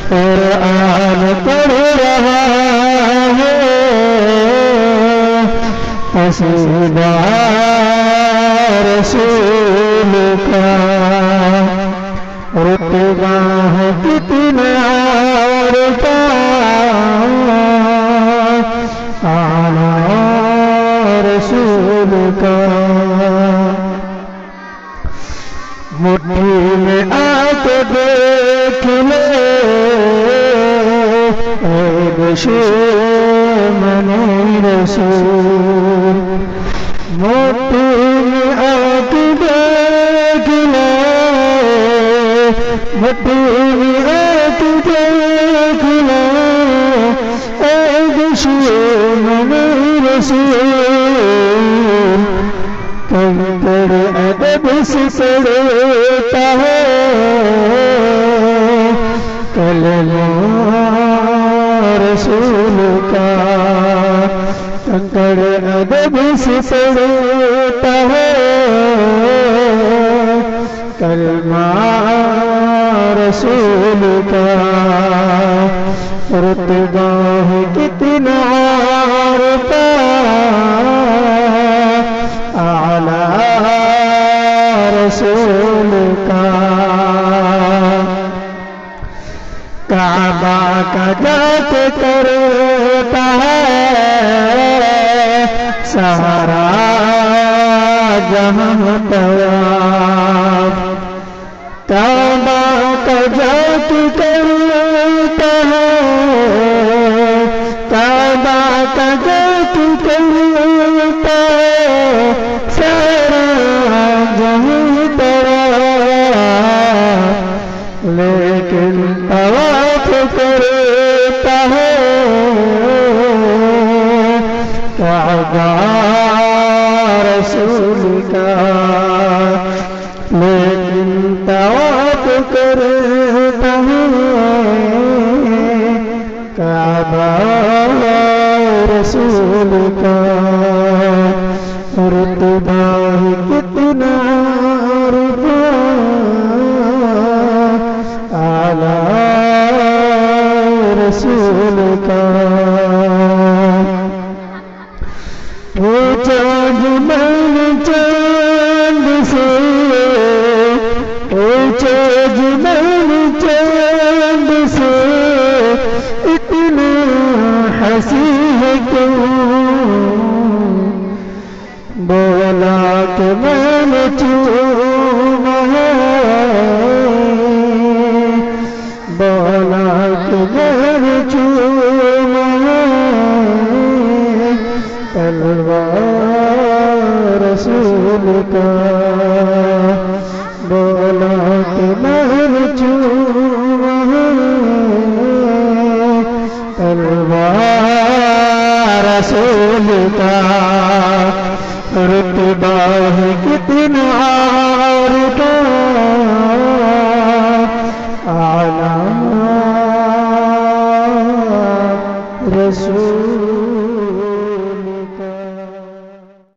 قرآن پڑھ رہا ہے قصیدہ رسول کا رتبہ ہے کتنا عرفہ اعلیٰ رسول کا مٹھی میں آ کے دیکھ لے اے دشمنِ رسول مٹھی میں آ کے دیکھ لے مٹھی میں آ کے دیکھ لے اے دشمنِ رسول کنکر ادب سے پڑھتا ہے کلمہ رسول کا کنکر ادب سے پڑھتا ہے کلمہ رسول کا رتبہ ہے کتنا عرفہ اعلیٰ رسول کا کعبہ کا جات کرتا ہے سارا جہاں طواف کعبہ کا جات کرتا ہے کعبہ کا جات کرتا ہے سارا جہاں طواف لیکن طواف کرتا ہے کعبہ رسول کا لیکن طواف کرتا ہے کعبہ رسول کا رتبہ کتنا عرفہ اعلیٰ رسول کا اونچا جمال چاند سے اونچا جمال چاند سے اتنا حسین ہے کیوں بولا کہ میں نے چوما ہے بولا کہ میں نے چوما ہے تلوار رسول کا بولا کہ میں نے چوما ہے تلوار رسول کا رتبہ ہے کتنا